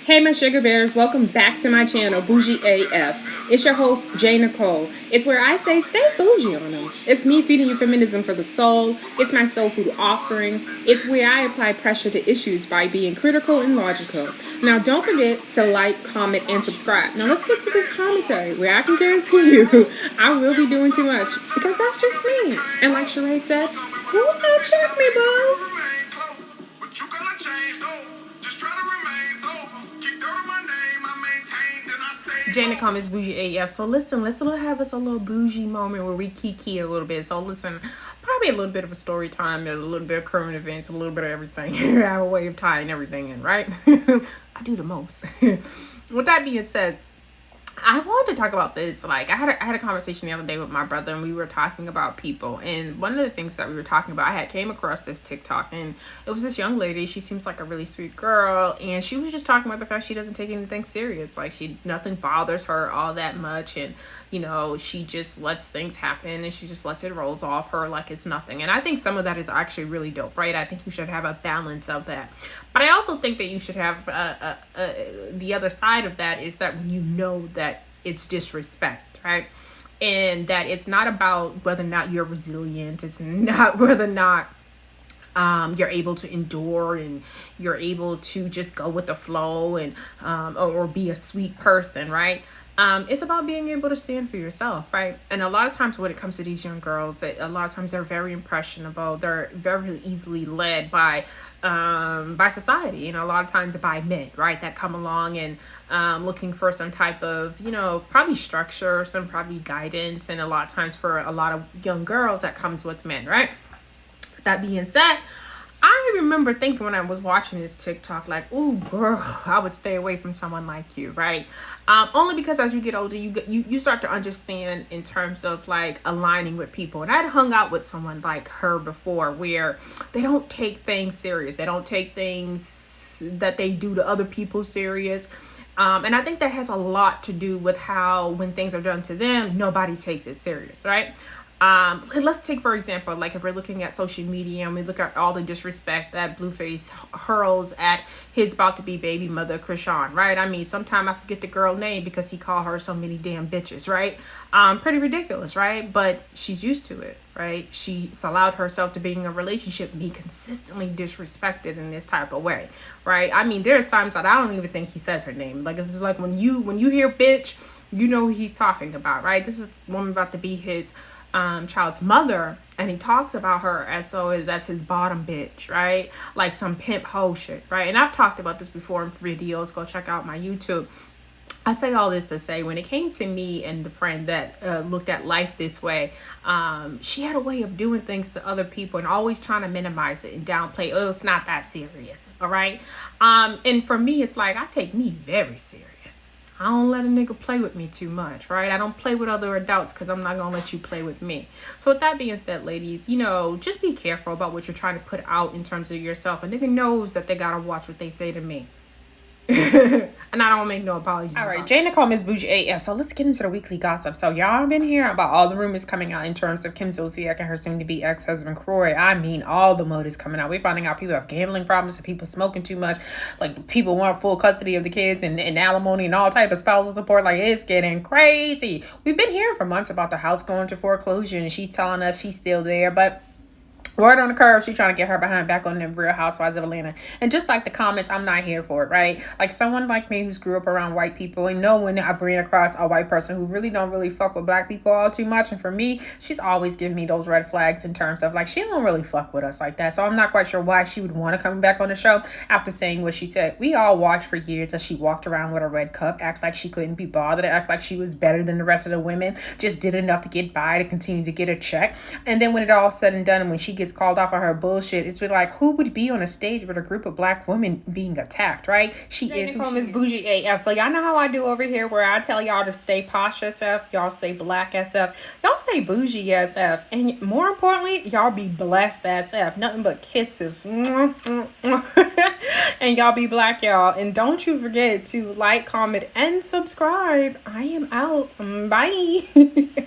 Hey my sugar bears, welcome back to my channel, Bougie AF. It's your host, Nicole. It's where I say stay bougie on them. It's me feeding you feminism for the soul. It's my soul food offering. It's where I apply pressure to issues by being critical and logical. Now don't forget to like, comment, and subscribe. Now let's get to the commentary where I can guarantee you I will be doing too much because that's just me. And like Sheree said, who's gonna check me, boo? Nicole is Bougie AF. So listen, let's have us a little bougie moment where we kiki a little bit. So listen, probably a little bit of a story time, a little bit of current events, a little bit of everything. I have a way of tying everything in, right? I do the most. With that being said, I wanted to talk about this. Like I had a conversation the other day with my brother, and we were talking about people. And one of the things that we were talking about, I had came across this TikTok, and it was this young lady. She seems like a really sweet girl, and she was just talking about the fact she doesn't take anything serious. Like nothing bothers her all that much, and you know, she just lets things happen, and she just lets it rolls off her like it's nothing. And I think some of that is actually really dope, right? I think you should have a balance of that. But I also think that you should have the other side of that is that when you know that it's disrespect, right? And that it's not about whether or not you're resilient. It's not whether or not you're able to endure and you're able to just go with the flow and or be a sweet person, right? It's about being able to stand for yourself, right? And a lot of times when it comes to these young girls, a lot of times they're very impressionable. They're very easily led by society, and a lot of times by men, right? That come along and looking for some type of, you know, probably structure, some probably guidance. And a lot of times for a lot of young girls that comes with men, right? That being said, I remember thinking when I was watching this TikTok, like, ooh, girl, I would stay away from someone like you, right? Only because as you get older, you start to understand in terms of like aligning with people. And I'd hung out with someone like her before where they don't take things serious. They don't take things that they do to other people serious. And I think that has a lot to do with how when things are done to them, nobody takes it serious, right? Let's take, for example, like if we're looking at social media and we look at all the disrespect that BlueFace hurls at his about to be baby mother, Chrisean, right? I mean, sometimes I forget the girl name because he called her so many damn bitches, right? Pretty ridiculous, right? But she's used to it, right? She's allowed herself to be in a relationship, be consistently disrespected in this type of way, right? I mean, there's times that I don't even think he says her name. Like, it's just like when you hear bitch, you know who he's talking about, right? This is woman about to be his child's mother, and he talks about her as so that's his bottom bitch, right? Like some pimp hoe shit, right? And I've talked about this before in videos. Go check out my YouTube. I say all this to say, when it came to me and the friend that looked at life this way, she had a way of doing things to other people and always trying to minimize it and downplay. Oh, it's not that serious, all right? And for me, it's like I take me very serious. I don't let a nigga play with me too much, right? I don't play with other adults because I'm not going to let you play with me. So with that being said, ladies, you know, just be careful about what you're trying to put out in terms of yourself. A nigga knows that they got to watch what they say to me. And I don't make no apologies. All right, Nicole is Bougie AF. So let's get into the weekly gossip. So y'all been hearing about all the rumors coming out in terms of Kim Zolciak and her soon-to-be ex-husband Croy. I mean, all the mud is coming out. We're finding out people have gambling problems, people smoking too much, like people want full custody of the kids and alimony and all type of spousal support. Like, it's getting crazy. We've been hearing for months about the house going to foreclosure, and she's telling us she's still there, but word on the curve, she trying to get her behind back on the Real Housewives of Atlanta. And just like the comments, I'm not here for it, right? Like someone like me who's grew up around white people, and know when I've ran across a white person who really don't really fuck with black people all too much. And for me, she's always given me those red flags in terms of like, she don't really fuck with us like that. So I'm not quite sure why she would want to come back on the show after saying what she said. We all watched for years as she walked around with a red cup, act like she couldn't be bothered, act like she was better than the rest of the women, just did enough to get by, to continue to get a check. And then when it all said and done, and when she gets called off of her bullshit, it's been like, who would be on a stage with a group of black women being attacked, right? She is who she is. Bougie AF. So y'all know how I do over here, where I tell y'all to stay posh SF, y'all stay black SF, y'all stay bougie SF, and more importantly, y'all be blessed SF. Nothing but kisses. And y'all be black, y'all. And don't you forget to like, comment, and subscribe. I am out. Bye.